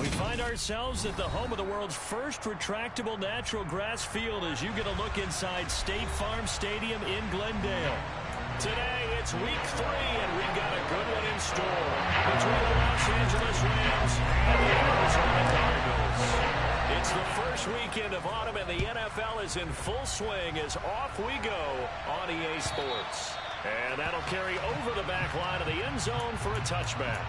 We find ourselves at the home of the world's first retractable natural grass field as you get a look inside State Farm Stadium in Glendale. Today, it's week 3, and we've got a good one in store between the Los Angeles Rams and the Arizona Cardinals. It's the first weekend of autumn, and the NFL is in full swing as off we go on EA Sports. And that'll carry over the back line of the end zone for a touchback.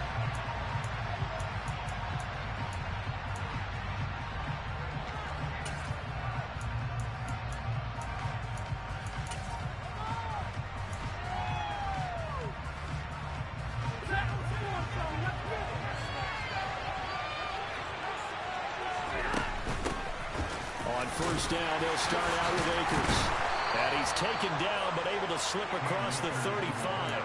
First down, they'll start out with Akers. And he's taken down, but able to slip across the 35.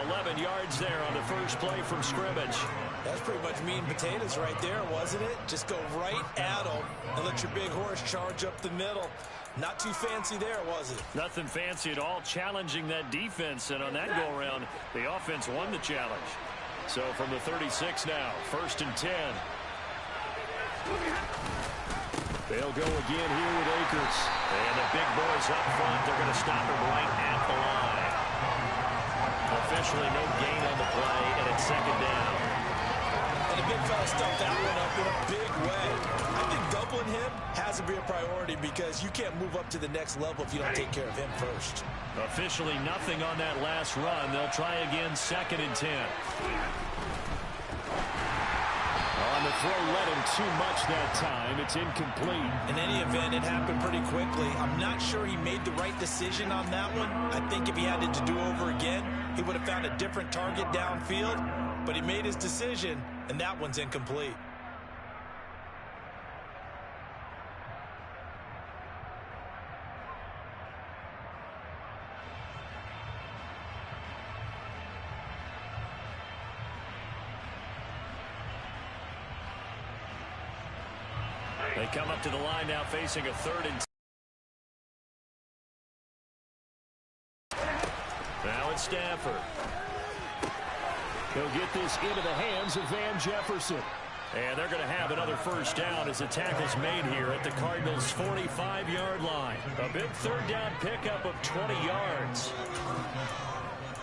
11 yards there on the first play from scrimmage. That's pretty much meat and potatoes right there, wasn't it? Just go right at them and let your big horse charge up the middle. Not too fancy there, was it? Nothing fancy at all, challenging that defense. And on that go-around, the offense won the challenge. So from the 36 now, 1st and 10. They'll go again here with Akers. And the big boys up front, they're going to stop him right at the line. Officially no gain on the play, and it's 2nd down. And the big fella stuffed that one up in a big way. I think doubling him has to be a priority because you can't move up to the next level if you don't take care of him first. Officially nothing on that last run. They'll try again, 2nd and 10. On the throw, led him too much that time. It's incomplete. In any event, it happened pretty quickly. I'm not sure he made the right decision on that one. I think if he had it to do over again, he would have found a different target downfield. But he made his decision, and that one's incomplete. They come up to the line now facing a 3rd and 10. Now it's Stafford. He'll get this into the hands of Van Jefferson. And they're going to have another first down as the tackle's made here at the Cardinals' 45-yard line. A big 3rd down pickup of 20 yards.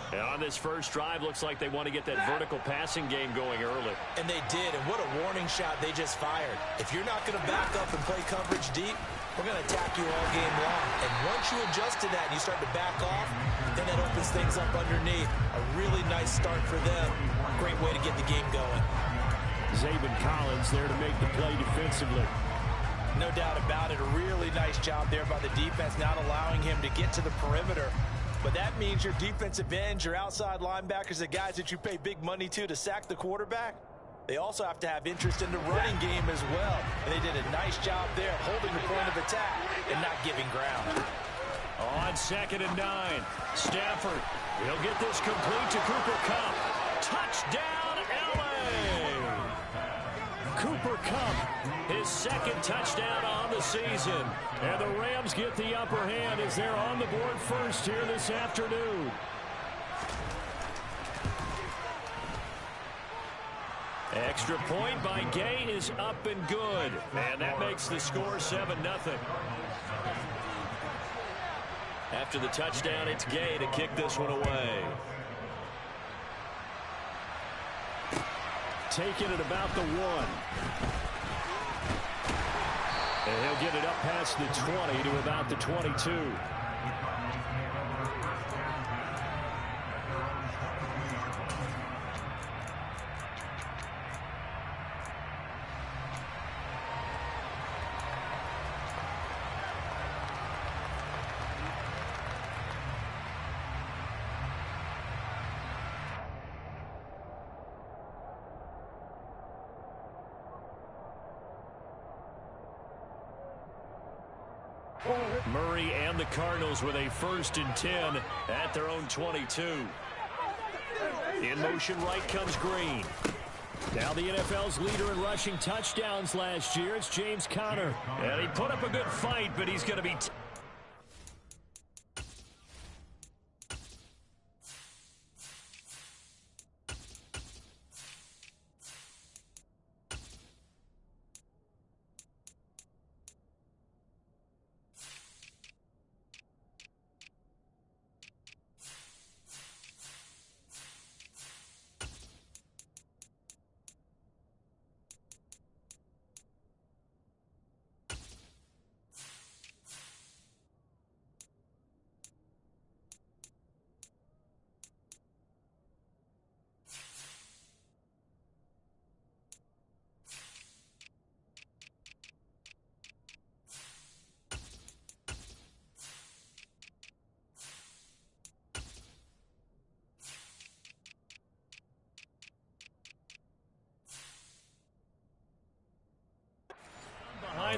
And on this first drive, looks like they want to get that vertical passing game going early. And they did, and what a warning shot they just fired. If you're not going to back up and play coverage deep, we're going to attack you all game long. And once you adjust to that and you start to back off, then that opens things up underneath. A really nice start for them. Great way to get the game going. Zaven Collins there to make the play defensively. No doubt about it. A really nice job there by the defense, not allowing him to get to the perimeter. But that means your defensive ends, your outside linebackers, the guys that you pay big money to sack the quarterback, they also have to have interest in the running game as well. And they did a nice job there holding the point of attack and not giving ground. On 2nd and 9, Stafford. He'll get this complete to Cooper Kupp. Touchdown, L.A. Cooper Kupp, his 2nd touchdown on the season. And the Rams get the upper hand as they're on the board first here this afternoon. Extra point by Gay is up and good. And that makes the score 7-0. After the touchdown, it's Gay to kick this one away. Taking it about the 1. And he'll get it up past the 20 to about the 22. Murray and the Cardinals with a 1st and 10 at their own 22. In motion right comes Green. Now the NFL's leader in rushing touchdowns last year, it's James Conner. And he put up a good fight, but he's going to be...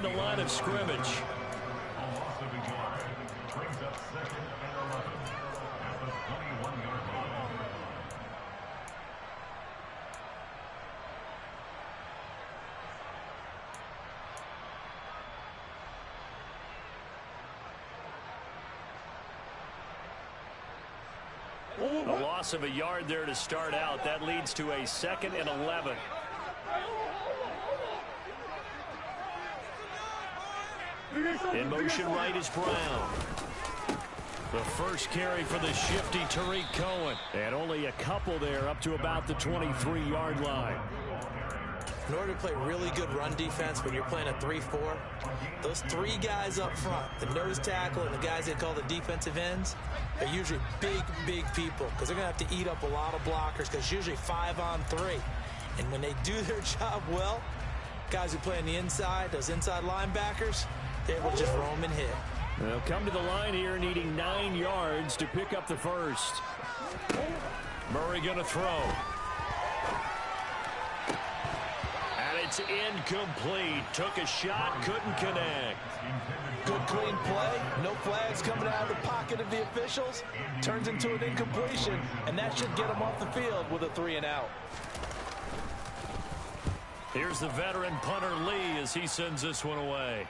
behind the line of scrimmage. A loss of a yard. Brings up 2nd and 11 at the 21-yard line. A loss of a yard there to start out. That leads to a 2nd and 11. In motion right is Brown. The first carry for the shifty Tariq Cohen. And only a couple there up to about the 23-yard line. In order to play really good run defense when you're playing a 3-4, those three guys up front, the nose tackle and the guys they call the defensive ends, are usually big, big people because they're going to have to eat up a lot of blockers because it's usually 5-on-3. And when they do their job well, guys who play on the inside, those inside linebackers, they're able to just roam and hit. They'll come to the line here needing 9 yards to pick up the first. Murray going to throw. And it's incomplete. Took a shot, couldn't connect. Good clean play. No flags coming out of the pocket of the officials. Turns into an incompletion, and that should get them off the field with a 3-and-out. Here's the veteran punter Lee as he sends this one away.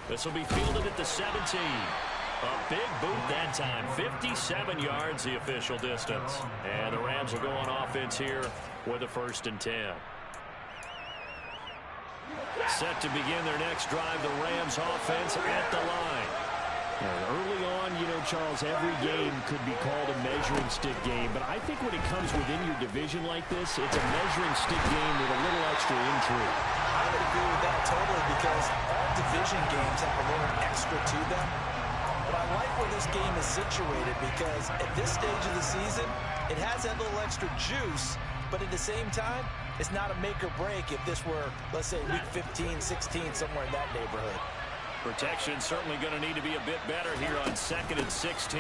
This will be fielded at the 17. A big boot that time. 57 yards the official distance. And the Rams will go on offense here with a 1st and 10. Set to begin their next drive, the Rams offense at the line. Early on, you know, Charles, every game could be called a measuring stick game. But I think when it comes within your division like this, it's a measuring stick game with a little extra intrigue. I would agree with that totally because all division games have a little extra to them. But I like where this game is situated because at this stage of the season, it has that little extra juice. But at the same time, it's not a make or break if this were, let's say, week 15, 16, somewhere in that neighborhood. Protection certainly going to need to be a bit better here on 2nd and 16.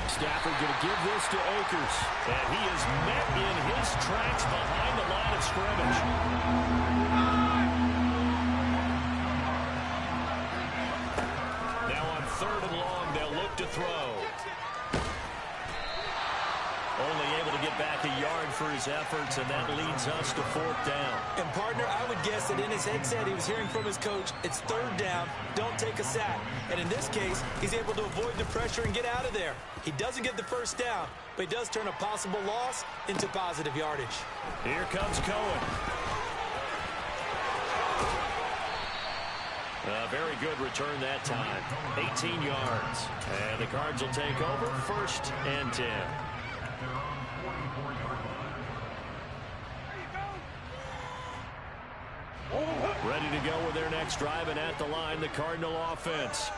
Stafford going to give this to Akers. And he is met in his tracks behind the line of scrimmage. Now on 3rd and long, they'll look to throw. Only able to get back a yard for his efforts, and that leads us to 4th down. And, partner, I would guess that in his headset he was hearing from his coach, it's 3rd down, don't take a sack. And in this case, he's able to avoid the pressure and get out of there. He doesn't get the 1st down, but he does turn a possible loss into positive yardage. Here comes Cohen. A very good return that time. 18 yards. And the Cards will take over 1st and 10. Ready to go with their next drive, and at the line, the Cardinal offense.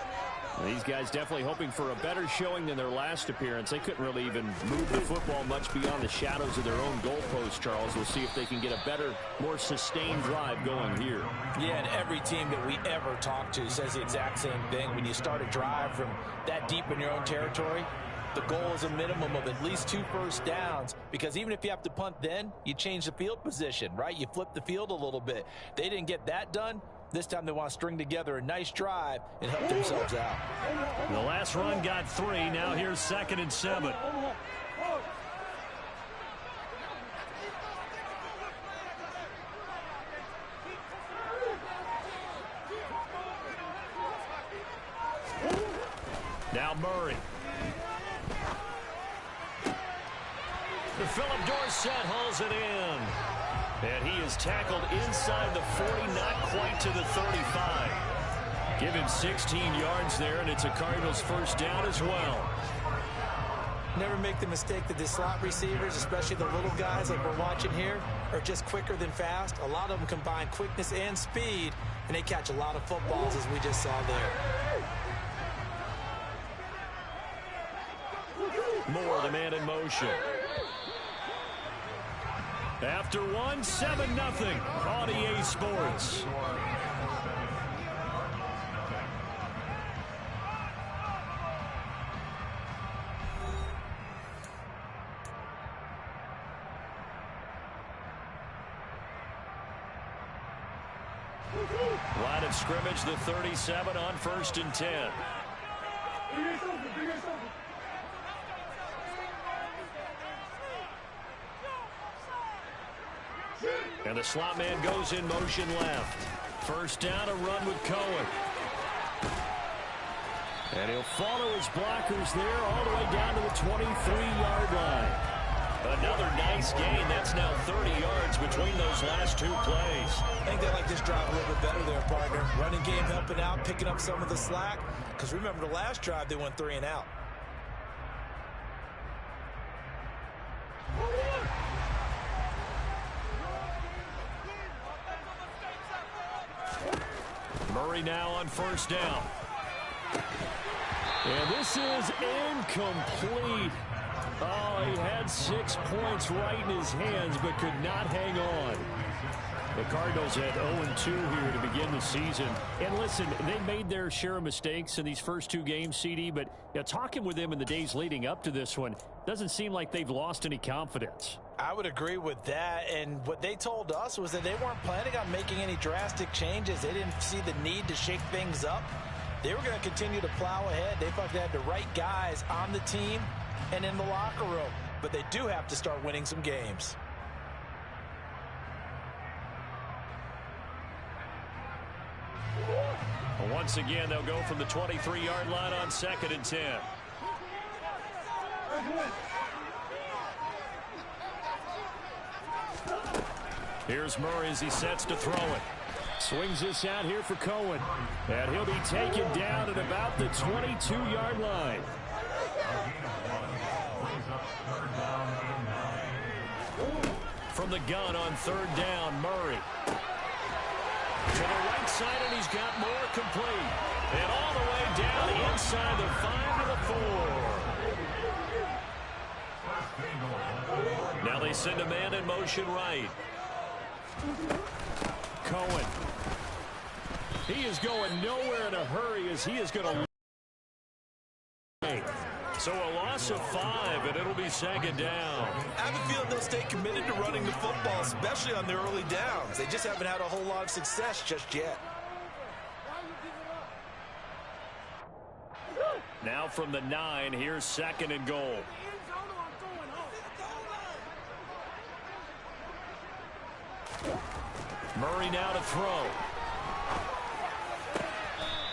These guys definitely hoping for a better showing than their last appearance. They couldn't really even move the football much beyond the shadows of their own goalpost, Charles. We'll see if they can get a better, more sustained drive going here. Yeah, and every team that we ever talk to says the exact same thing. When you start a drive from that deep in your own territory, the goal is a minimum of at least 2 first downs, because even if you have to punt then, you change the field position, right? You flip the field a little bit. They didn't get that done. This time they want to string together a nice drive and help themselves out. The last run got 3. Now here's 2nd and 7. Now Murray. The Philip Dorsett hauls it in. And he is tackled inside the 40, not quite to the 35. Give him 16 yards there, and it's a Cardinals 1st down as well. Never make the mistake that the slot receivers, especially the little guys like we're watching here, are just quicker than fast. A lot of them combine quickness and speed, and they catch a lot of footballs, as we just saw there. Moore, the man in motion. After 1, 7-0 on EA Sports. Line of scrimmage, the 37 on 1st and 10. And the slot man goes in motion left. First down, a run with Cohen. And he'll follow his blockers there all the way down to the 23-yard line. Another nice gain. That's now 30 yards between those last two plays. I think they like this drive a little bit better there, partner. Running game helping out, picking up some of the slack. Because remember, the last drive, they went 3 and out. Murray now on first down. And this is incomplete. Oh, he had 6 points right in his hands, but could not hang on. The Cardinals had 0-2 here to begin the season. And listen, they made their share of mistakes in these first 2 games, CD, but talking with them in the days leading up to this one, doesn't seem like they've lost any confidence. I would agree with that, and what they told us was that they weren't planning on making any drastic changes. They didn't see the need to shake things up. They were going to continue to plow ahead. They thought they had the right guys on the team and in the locker room, but they do have to start winning some games. Once again, they'll go from the 23-yard line on 2nd and 10. Here's Murray as he sets to throw it. Swings this out here for Cohen. And he'll be taken down at about the 22-yard line. From the gun on 3rd down, Murray. To the right side, and he's got more complete. And all the way down inside the 5 to the 4. Now they send a man in motion right. Cohen. He is going nowhere in a hurry as he is going to. So a loss of 5, and it'll be 2nd down. I have a feeling they'll stay committed to running the football, especially on their early downs. They just haven't had a whole lot of success just yet. Now from the 9, here's 2nd and goal. Murray now to throw.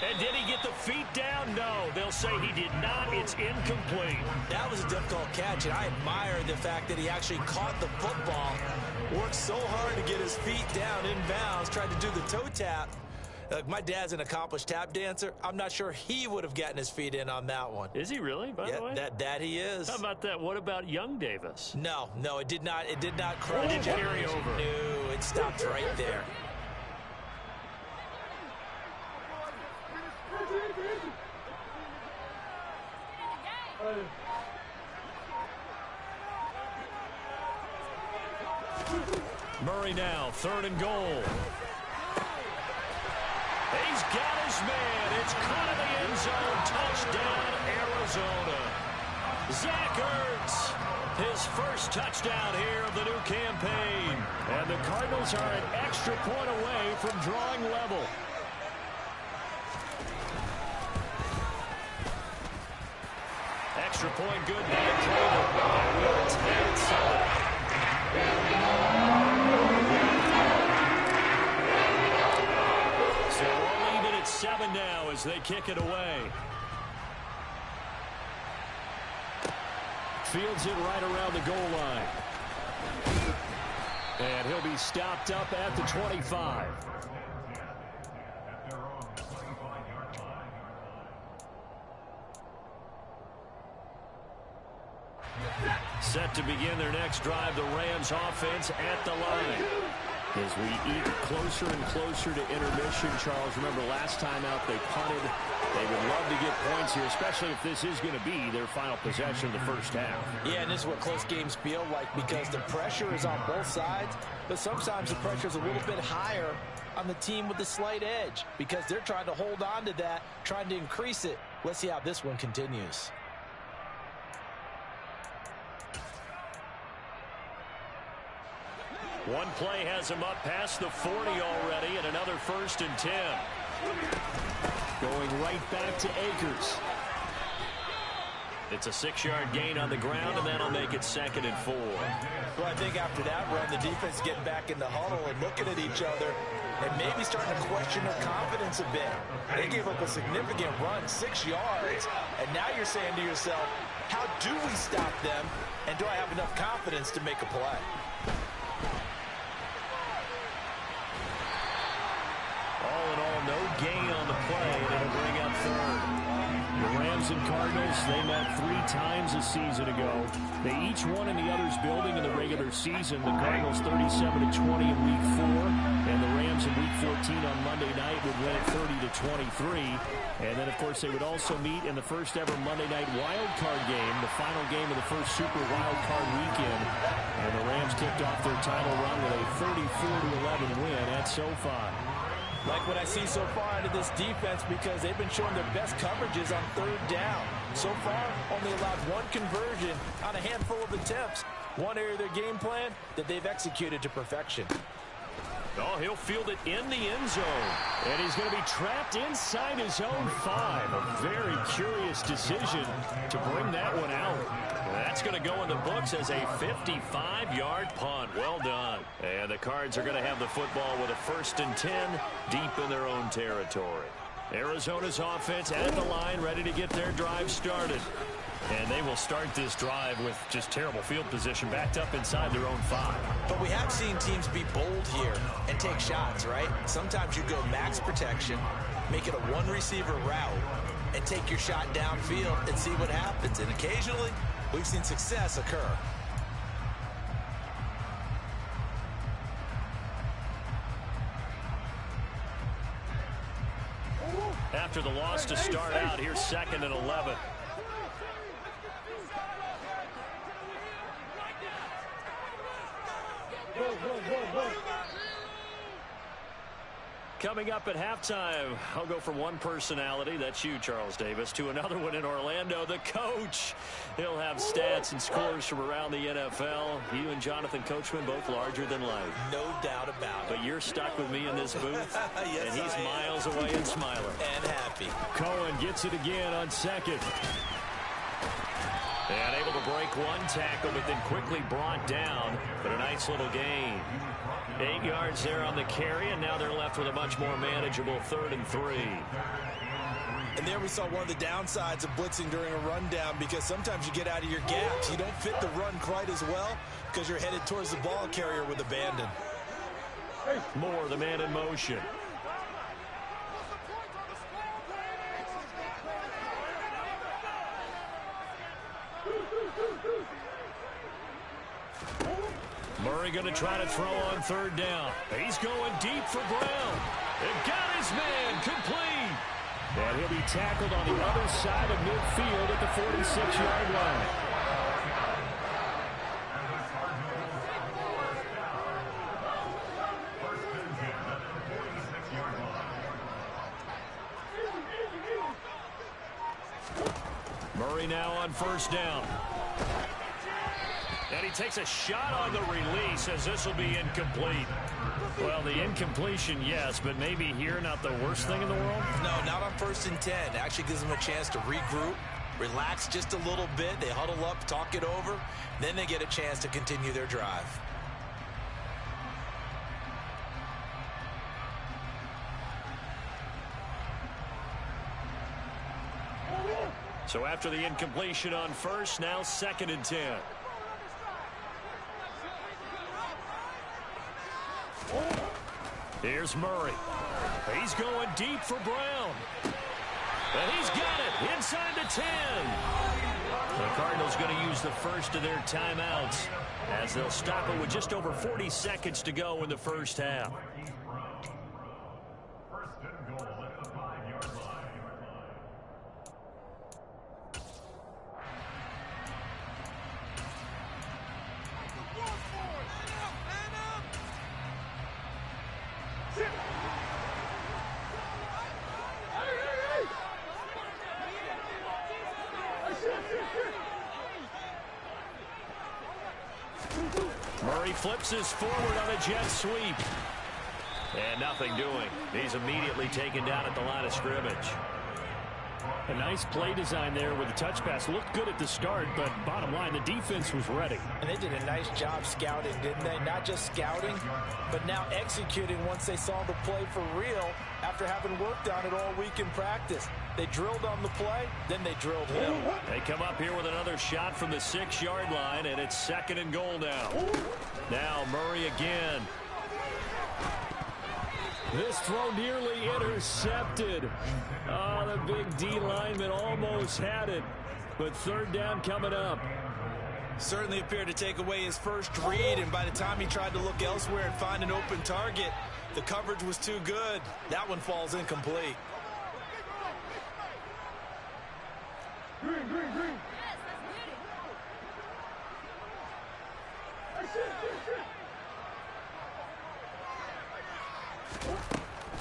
And did he get the feet down? No. They'll say he did not. It's incomplete. That was a difficult catch, and I admire the fact that he actually caught the football. Worked so hard to get his feet down inbounds, tried to do the toe tap. My dad's an accomplished tap dancer. I'm not sure he would have gotten his feet in on that one. Is he really, by the way? That he is. How about that? What about young Davis? No, it did not cross. It didn't carry over. No, it stopped right there. Murray now, 3rd and goal. He's got his man. It's caught in the end zone. Touchdown, Arizona. Zach Ertz, his first touchdown here of the new campaign. And the Cardinals are an extra point away from drawing level. Extra point good by Taylor. It's 10-7. So we'll leave it at 7 now as they kick it away. Fields it right around the goal line. And he'll be stopped up at the 25. Set to begin their next drive, the Rams offense at the line. As we eke closer and closer to intermission, Charles, remember last time out they punted. They would love to get points here, especially if this is going to be their final possession of the first half. Yeah, and this is what close games feel like because the pressure is on both sides, but sometimes the pressure is a little bit higher on the team with the slight edge because they're trying to hold on to that, trying to increase it. Let's see how this one continues. One play has him up past the 40 already, and another 1st and 10. Going right back to Akers. It's a 6-yard gain on the ground, and that'll make it 2nd and 4. Well, I think after that run, the defense getting back in the huddle and looking at each other and maybe starting to question their confidence a bit. They gave up a significant run, 6 yards, and now you're saying to yourself, how do we stop them, and do I have enough confidence to make a play? All in all, no gain on the play, and it'll bring up 3rd. The Rams and Cardinals, they met 3 times a season ago. They each won in the other's building in the regular season. The Cardinals 37-20 in Week 4, and the Rams in Week 14 on Monday night would win it 30-23. And then, of course, they would also meet in the first ever Monday night wild card game, the final game of the first Super Wild Card weekend. And the Rams kicked off their title run with a 34-11 win at SoFi. Like what I see so far out of this defense, because they've been showing their best coverages on 3rd down. So far, only allowed 1 conversion on a handful of attempts. One area of their game plan that they've executed to perfection. Oh, he'll field it in the end zone. And he's going to be trapped inside his own 5. A very curious decision to bring that one out. That's going to go in the books as a 55-yard punt. Well done. And the Cards are going to have the football with a 1st and 10 deep in their own territory. Arizona's offense at the line, ready to get their drive started. And they will start this drive with just terrible field position, backed up inside their own 5. But we have seen teams be bold here and take shots, right? Sometimes you go max protection, make it a 1-receiver route, and take your shot downfield and see what happens. And occasionally, we've seen success occur. After the loss to start out, here's 2nd and 11. Coming up at halftime, I'll go from one personality, that's you, Charles Davis, to another one in Orlando, the coach. He'll have stats and scores from around the NFL. You and Jonathan Coachman, both larger than life. No doubt about it. But you're stuck with me in this booth, Yes, and he's I am. miles away and smiling. And happy. Cohen gets it again on 2nd. And able to break one tackle, but then quickly brought down. But a nice little gain. 8 yards there on the carry, and now they're left with a much more manageable 3rd and 3. And there we saw one of the downsides of blitzing during a rundown, because sometimes you get out of your gaps. You don't fit the run quite as well because you're headed towards the ball carrier with abandon. Moore, the man in motion. Murray going to try to throw on 3rd down. He's going deep for Brown. And got his man complete. And he'll be tackled on the other side of midfield at the 46-yard line. Murray now on 1st down. And he takes a shot on the release as this will be incomplete. Well, the incompletion, yes, but maybe here not the worst thing in the world? No, not on 1st and 10. Actually gives them a chance to regroup, relax just a little bit. They huddle up, talk it over. Then they get a chance to continue their drive. So after the incompletion on 1st, now 2nd and 10. Here's Murray. He's going deep for Brown. And he's got it inside the 10. The Cardinals going to use the first of their timeouts as they'll stop it with just over 40 seconds to go in the first half. First and goal at the 5-yard line. Murray flips this forward on a jet sweep. And nothing doing. He's immediately taken down at the line of scrimmage. A nice play design there with the touch pass. Looked good at the start, but bottom line, the defense was ready. And they did a nice job scouting, didn't they? Not just scouting, but now executing once they saw the play for real after having worked on it all week in practice. They drilled on the play, then they drilled him. They come up here with another shot from the 6-yard line, and it's 2nd and goal now. Now Murray again. This throw nearly intercepted. Oh, the big D lineman almost had it. But 3rd down coming up. Certainly appeared to take away his first read, and by the time he tried to look elsewhere and find an open target, the coverage was too good. That one falls incomplete. Green.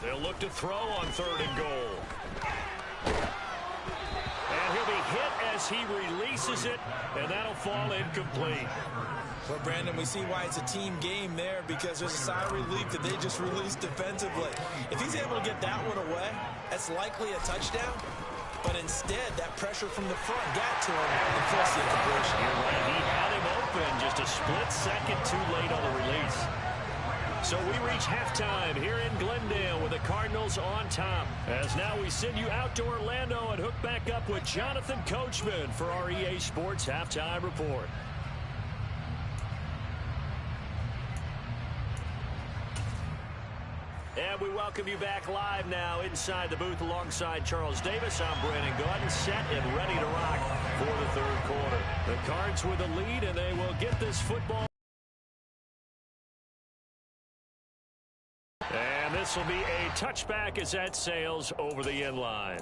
They'll look to throw on 3rd and goal. And he'll be hit as he releases it, and that'll fall incomplete. Well, Brandon, we see why it's a team game there, because there's a sigh of relief that they just released defensively. If he's able to get that one away, that's likely a touchdown. But instead, that pressure from the front got to him and forced the incompletion. You're right. He had him open, just a split second too late on the release. So we reach halftime here in Glendale with the Cardinals on top. As now we send you out to Orlando and hook back up with Jonathan Coachman for our EA Sports Halftime Report. And we welcome you back live now inside the booth alongside Charles Davis. I'm Brandon Gaudin, set and ready to rock for the 3rd quarter. The Cards with the lead, and they will get this football. And this will be a touchback as that sails over the end line.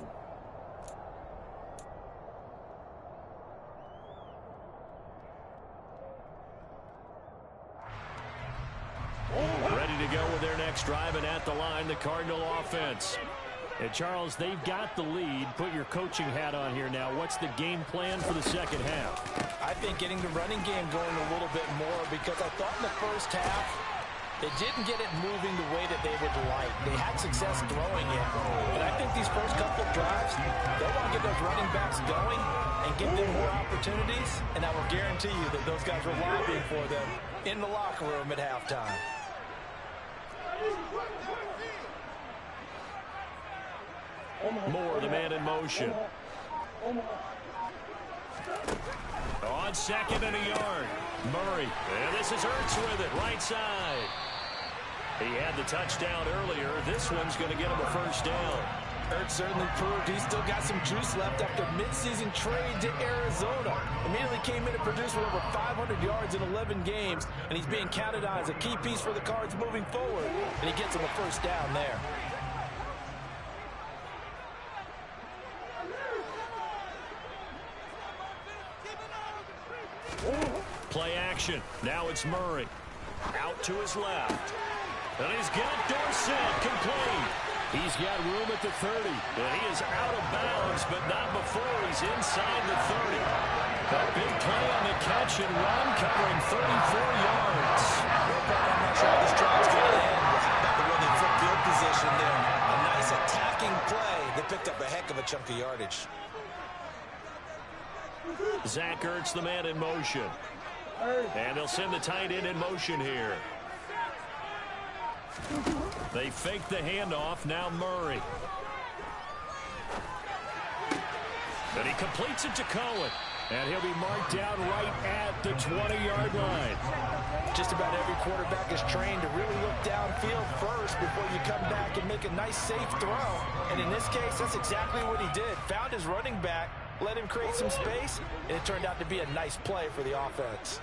Ready to go with their next drive, and at the line, the Cardinal offense. And Charles, they've got the lead. Put your coaching hat on here now. What's the game plan for the 2nd half? I think getting the running game going a little bit more, because I thought in the first half, they didn't get it moving the way that they would like. They had success throwing it. But I think these first couple of drives, they want to get those running backs going and give them more opportunities. And I will guarantee you that those guys were lobbying for them in the locker room at halftime. Moore, the man in motion. On 2nd and a yard. Murray. And this is Ertz with it, right side. He had the touchdown earlier. This one's going to get him a 1st down. Ertz certainly proved he's still got some juice left after midseason trade to Arizona. Immediately came in and produced with over 500 yards in 11 games, and he's being counted on as a key piece for the Cards moving forward, and he gets him a 1st down there. Play action. Now it's Murray. Out to his left. And he's got Dorsett complete. He's got room at the 30. And he is out of bounds, but not before he's inside the 30. A big play on the catch and run, covering 34 yards. I'm not sure how this drive's going to end, but how about the way they flip field position there? A nice attacking play. They picked up a heck of a chunk of yardage. Zach Ertz, the man in motion. And they'll send the tight end in motion here. They fake the handoff. Now Murray. And he completes it to Cohen. And he'll be marked down right at the 20-yard line. Just about every quarterback is trained to really look downfield first before you come back and make a nice, safe throw. And in this case, that's exactly what he did. Found his running back, let him create some space, and it turned out to be a nice play for the offense.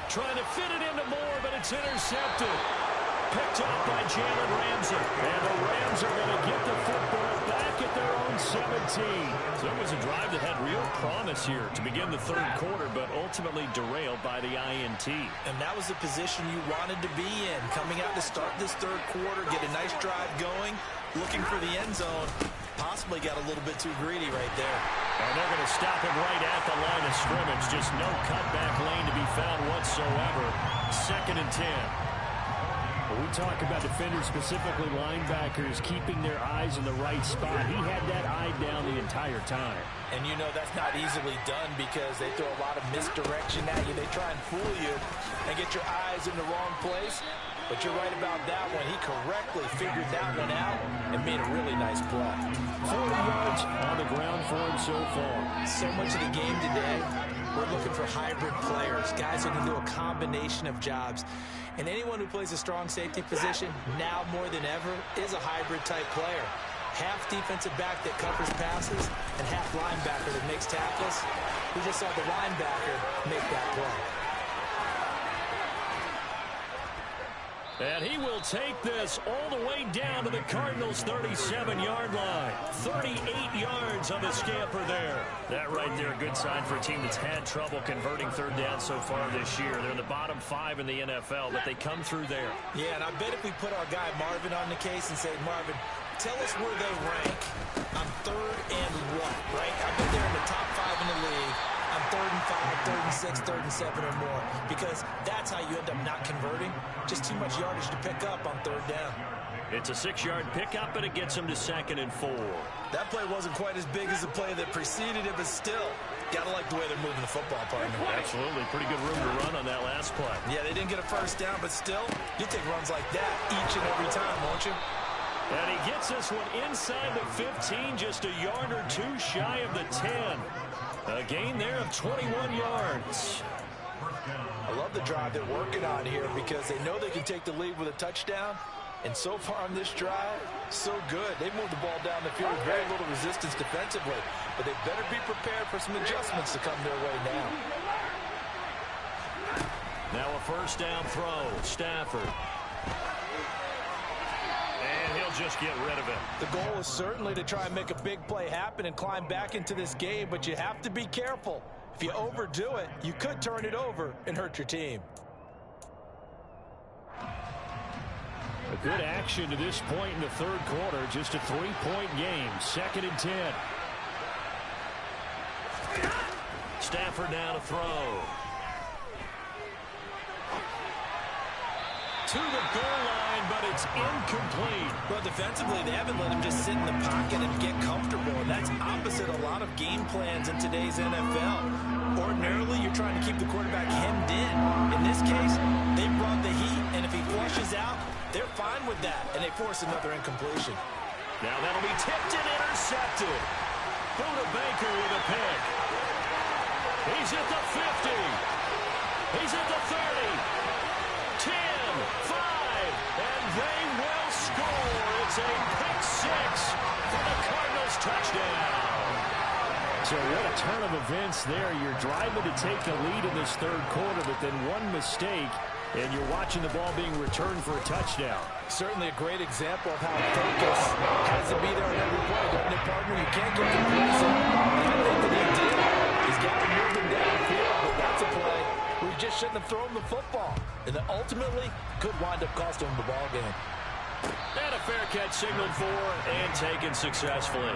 Trying to fit it into Moore, but it's intercepted. Picked off by Jalen Ramsey. And the Rams are going to get the football back at their own 17. So it was a drive that had real promise here to begin the 3rd quarter, but ultimately derailed by the INT. And that was the position you wanted to be in. Coming out to start this 3rd quarter, get a nice drive going, looking for the end zone. possibly got a little bit too greedy right there. And they're going to stop him right at the line of scrimmage. Just no cutback lane to be found whatsoever. 2nd and 10. When we talk about defenders, specifically linebackers, keeping their eyes in the right spot, he had that eye down the entire time. And you know that's not easily done because they throw a lot of misdirection at you. They try and fool you and get your eyes in the wrong place. But you're right about that one. He correctly figured that one out and made a really nice play. 40 yards on the ground for him so far. So much of the game today, we're looking for hybrid players, guys who can do a combination of jobs. And anyone who plays a strong safety position, now more than ever, is a hybrid-type player. Half defensive back that covers passes and half linebacker that makes tackles. We just saw the linebacker make that play. And he will take this all the way down to the Cardinals' 37-yard line. 38 yards on the scamper there. That right there, a good sign for a team that's had trouble converting third down so far this year. They're in the bottom 5 in the NFL, but they come through there. Yeah, and I bet if we put our guy Marvin on the case and say, Marvin, tell us where they rank on 3rd and what, right? I bet they're in the top 5 in the league. On 3rd and 5, 3rd and 6, 3rd and 7 or more. Because that's how you end up not converting. Just too much yardage to pick up on 3rd down. It's a 6-yard pickup, and it gets them to 2nd and 4. That play wasn't quite as big as the play that preceded it, but still, gotta like the way they're moving the football, partner. Absolutely. Pretty good room to run on that last play. Yeah, they didn't get a first down, but still, you take runs like that each and every time, won't you? And he gets this one inside the 15, just a yard or two shy of the 10. A gain there of 21 yards. I love the drive they're working on here because they know they can take the lead with a touchdown. And so far on this drive, so good. They moved the ball down the field with very little resistance defensively. But they better be prepared for some adjustments to come their way now. Now a first down throw. Stafford. And he'll just get rid of it. The goal is certainly to try and make a big play happen and climb back into this game, but you have to be careful. If you overdo it, you could turn it over and hurt your team. A good action to this point in the 3rd quarter. Just a 3-point game. 2nd and 10. Stafford now to throw. To the goal line, but it's incomplete. Well, defensively, they haven't let him just sit in the pocket and get comfortable, and that's opposite a lot of game plans in today's NFL. Ordinarily, you're trying to keep the quarterback hemmed in. In this case, they brought the heat, and if he flushes out, they're fine with that, and they force another incompletion. Now that'll be tipped and intercepted. Buda Baker with a pick. He's at the 50. He's at the 30. 10, 5, and they will score. It's a pick 6 for the Cardinals touchdown. So what a turn of events there. You're driving to take the lead in this 3rd quarter, but then one mistake, and you're watching the ball being returned for a touchdown. Certainly a great example of how focus has to be there on every play, doesn't it, partner? You can't get complacent. And I think that he did. He's got to move him downfield, but that's a play where he just shouldn't have thrown the football. And that ultimately could wind up costing him the ball game. And a fair catch signaled for and taken successfully.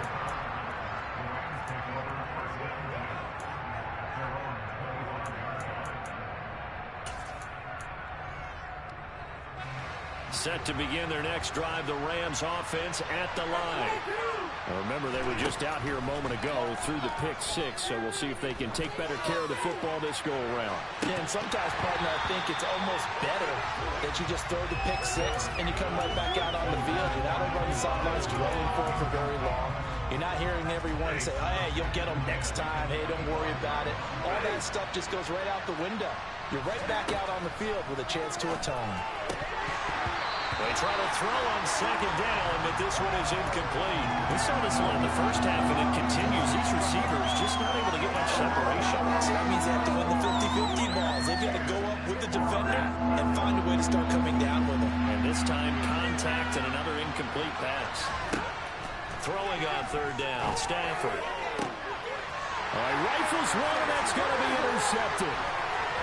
Set to begin their next drive, the Rams offense at the line. Now remember, they were just out here a moment ago through the pick 6, so we'll see if they can take better care of the football this go-around. Yeah, and sometimes, partner, I think it's almost better that you just throw the pick 6 and you come right back out on the field. You're not over on the sidelines dwelling for very long. You're not hearing everyone say, oh, hey, you'll get them next time. Hey, don't worry about it. All that stuff just goes right out the window. You're right back out on the field with a chance to atone. They try to throw on 2nd down, but this one is incomplete. We saw this one in the first half, and it continues. These receivers just not able to get much separation. So that means they have to win the 50-50 balls. They've got to go up with the defender and find a way to start coming down with them. And this time, contact and another incomplete pass. Throwing on 3rd down, Stafford. All right, rifles one, and that's going to be intercepted.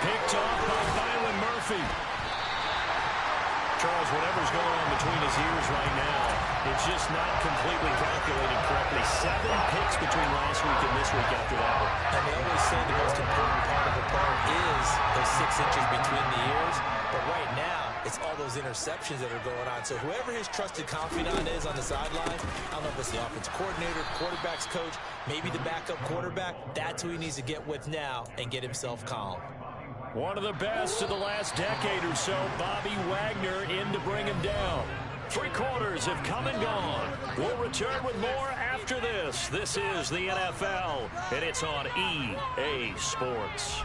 Picked off by Byron Murphy. Charles, whatever's going on between his ears right now, it's just not completely calculated correctly. 7 picks between last week and this week after that one. And they always say the most important part of a player is those 6 inches between the ears. But right now, it's all those interceptions that are going on. So whoever his trusted confidant is on the sideline, I don't know if it's the offensive coordinator, quarterback's coach, maybe the backup quarterback, that's who he needs to get with now and get himself calm. One of the best of the last decade or so, Bobby Wagner in to bring him down. 3 quarters have come and gone. We'll return with more after this. This is the NFL, and it's on EA Sports.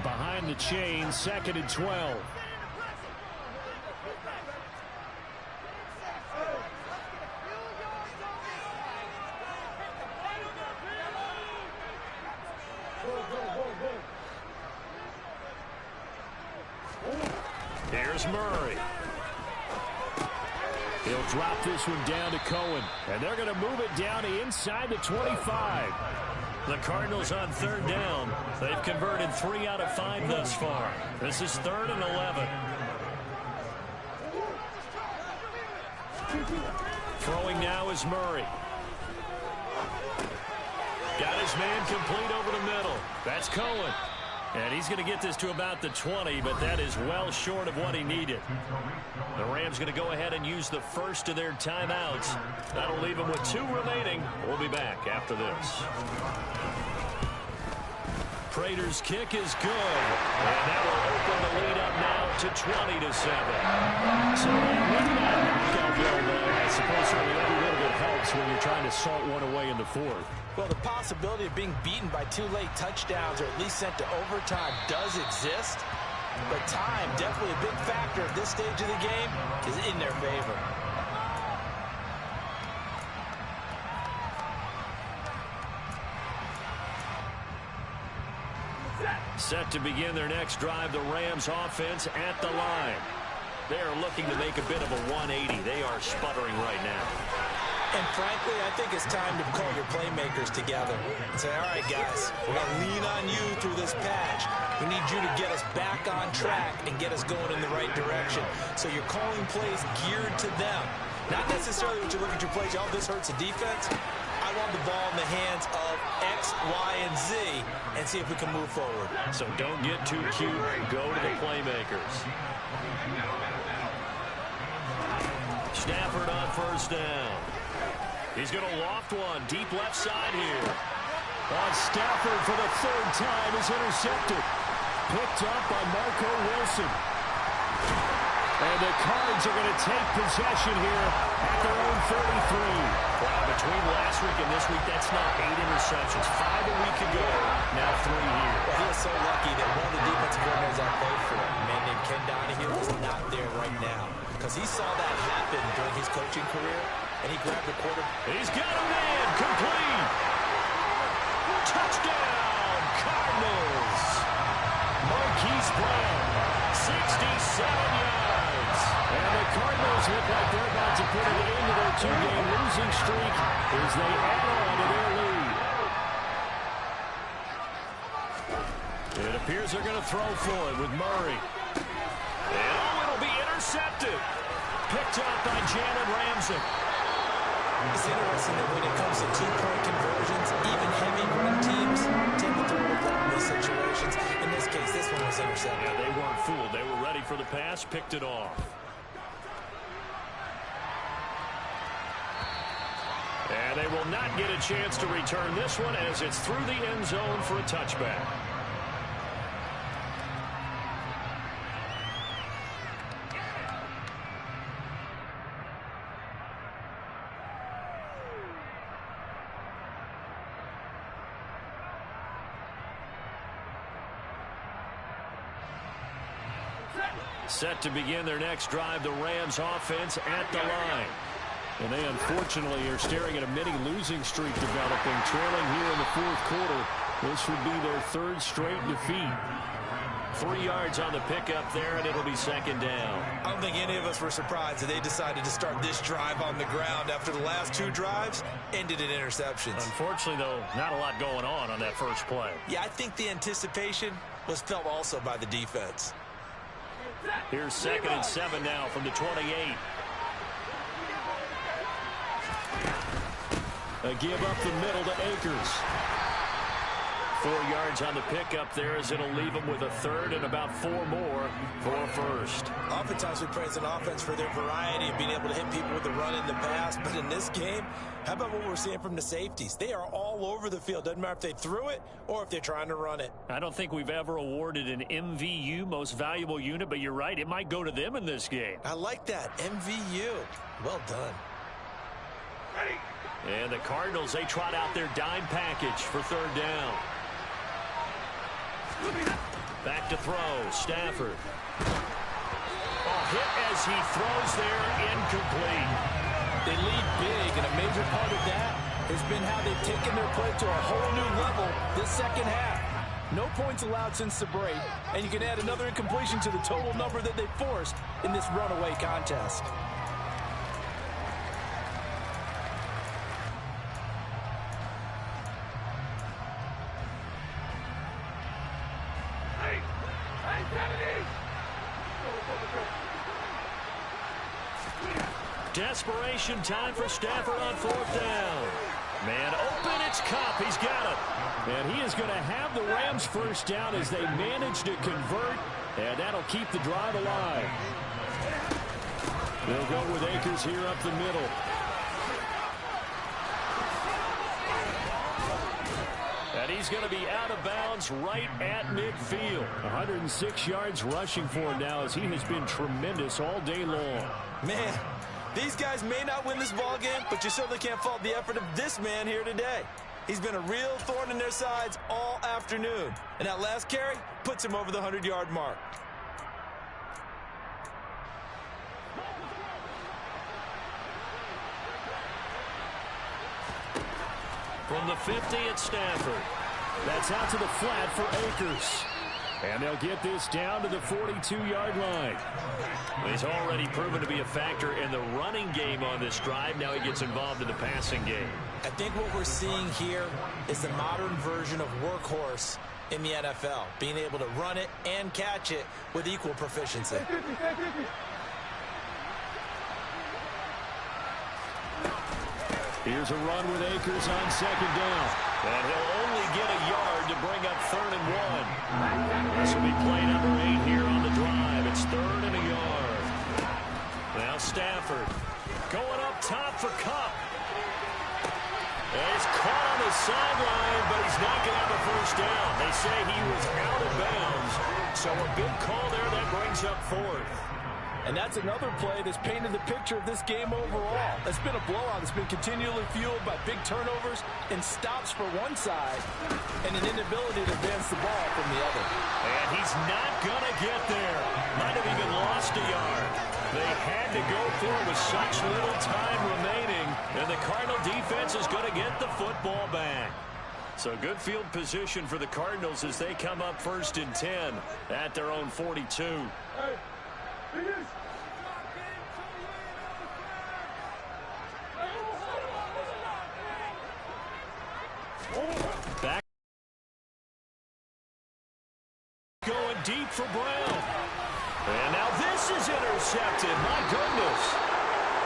Behind the chain, 2nd and 12. Here's Murray. He'll drop this one down to Cohen. And they're going to move it down to inside the 25. The Cardinals on 3rd down. They've converted 3 out of 5 thus far. This is 3rd and 11. Throwing now is Murray. Got his man complete over the middle. That's Cohen. And he's going to get this to about the 20, but that is well short of what he needed. The Rams going to go ahead and use the first of their timeouts. That'll leave them with 2 remaining. We'll be back after this. Prater's kick is good. And that will open the lead up now to 20-7. So with that knockout though, I suppose certainly every little bit helps when you're trying to salt one away in the 4th. Well, the possibility of being beaten by 2 late touchdowns or at least sent to overtime does exist. But time, definitely a big factor at this stage of the game, is in their favor. Set to begin their next drive, the Rams offense at the line. They are looking to make a bit of a 180. They are sputtering right now. And frankly, I think it's time to call your playmakers together and say, all right, guys, we're going to lean on you through this patch. We need you to get us back on track and get us going in the right direction. So you're calling plays geared to them. Not necessarily what you look at your plays, oh, this hurts the defense. I want the ball in the hands of X, Y, and Z and see if we can move forward. So don't get too cute. Go to the playmakers. Stafford on 1st down. He's going to loft one deep left side here. Stafford for the 3rd time is intercepted. Picked up by Marco Wilson. And the Cards are going to take possession here at their own 33. Wow, between last week and this week, that's now 8 interceptions. 5 a week ago, now 3 here. Well, he was so lucky that one of the defensive coordinators I played for, a man named Ken Donahue, is not there right now. Because he saw that happen during his coaching career, and he grabbed the quarter. He's got a man complete. Touchdown, Cardinals. Marquise Brown, 67 yards. And the Cardinals look like they're about to put it into their 2-game losing streak as they add on to their lead. It appears they're going to throw for it with Murray. And it'll be intercepted. Picked up by Jalen Ramsey. It's interesting that when it comes to 2-point conversions, even heavy run teams tend to throw the ball in these situations. In this case, this one was intercepted. Yeah, they weren't fooled. They were ready for the pass, picked it off. And they will not get a chance to return this one as it's through the end zone for a touchback. Set to begin their next drive, the Rams offense at the line. And they unfortunately are staring at a mini losing streak developing, trailing here in the 4th quarter. This would be their 3rd straight defeat. 3 yards on the pickup there, and it'll be 2nd down. I don't think any of us were surprised that they decided to start this drive on the ground after the last 2 drives ended in interceptions. Unfortunately, though, not a lot going on that first play. Yeah, I think the anticipation was felt also by the defense. Here's 2nd and 7 now from the 28. A give up the middle to Akers. 4 yards on the pickup there as it'll leave them with a 3rd and about 4 more for a first. Oftentimes we praise an offense for their variety of being able to hit people with the run in the pass. But in this game, how about what we're seeing from the safeties? They are all over the field. Doesn't matter if they threw it or if they're trying to run it. I don't think we've ever awarded an MVU, most valuable unit, but you're right. It might go to them in this game. I like that. MVU. Well done. And the Cardinals, they trot out their dime package for 3rd down. Back to throw. Stafford. Hit as he throws there. Incomplete. They lead big, and a major part of that has been how they've taken their play to a whole new level this second half. No points allowed since the break, and you can add another incompletion to the total number that they forced in this runaway contest. Desperation time for Stafford on 4th down. Man open, it's Kupp. He's got it. And he is going to have the Rams first down as they manage to convert, and that'll keep the drive alive. They'll go with Akers here up the middle. And he's going to be out of bounds right at midfield. 106 yards rushing for him now as he has been tremendous all day long. Man, these guys may not win this ball game, but you certainly can't fault the effort of this man here today. He's been a real thorn in their sides all afternoon. And that last carry puts him over the 100-yard mark. From the 50 at Stafford. That's out to the flat for Akers. And they'll get this down to the 42-yard line. He's already proven to be a factor in the running game on this drive. Now he gets involved in the passing game. I think what we're seeing here is the modern version of workhorse in the NFL, being able to run it and catch it with equal proficiency. Here's a run with Akers on 2nd down. And he'll only get a yard to bring up 3rd and 1. This will be play number 8 here on the drive. It's 3rd and a yard. Now Stafford going up top for Kupp. And he's caught on the sideline, but he's not going to have a first down. They say he was out of bounds. So a big call there that brings up 4th. And that's another play that's painted the picture of this game overall. It's been a blowout that's been continually fueled by big turnovers and stops for one side and an inability to advance the ball from the other. And he's not going to get there. Might have even lost a yard. They had to go for it with such little time remaining. And the Cardinal defense is going to get the football back. So good field position for the Cardinals as they come up 1st and 10 at their own 42. Back. Going deep for Brown. And now this is intercepted. My goodness.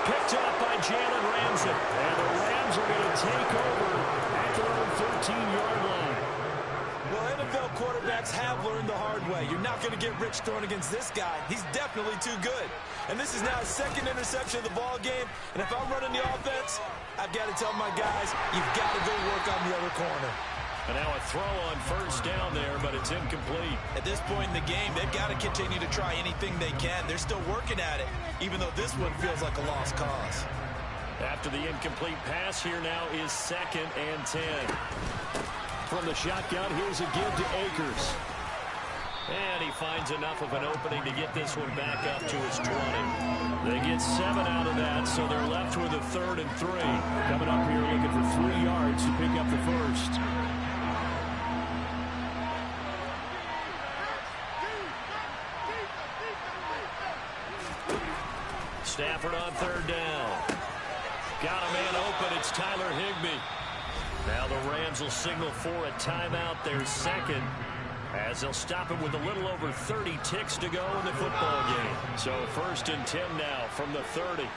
Picked up by Jalen Ramsey. And the Rams are going to take over at their own 13-yard line. Well, NFL quarterbacks have learned the hard way. You're not going to get rich throwing against this guy. He's definitely too good. And this is now his 2nd interception of the ball game. And if I'm running the offense, I've got to tell my guys, you've got to go work on the other corner. And now a throw on 1st down there, but it's incomplete. At this point in the game, they've got to continue to try anything they can. They're still working at it, even though this one feels like a lost cause. After the incomplete pass, here now is 2nd and 10. From the shotgun, here's a give to Akers. And he finds enough of an opening to get this one back up to his 20. They get 7 out of that, so they're left with a 3rd and 3. Coming up here looking for 3 yards to pick up the first. Stafford on third down. Got a man open. It's Tyler Higbee. Now the Rams will signal for a timeout, their second, as they'll stop it with a little over 30 ticks to go in the football game. So 1st and 10 now from the 30.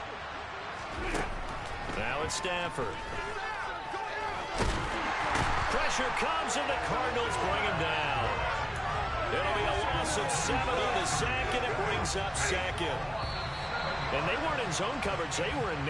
Now it's Stafford. Pressure comes, and the Cardinals bring him down. It'll be a loss of 7 on the sack, and it brings up second. And they weren't in zone coverage. They were in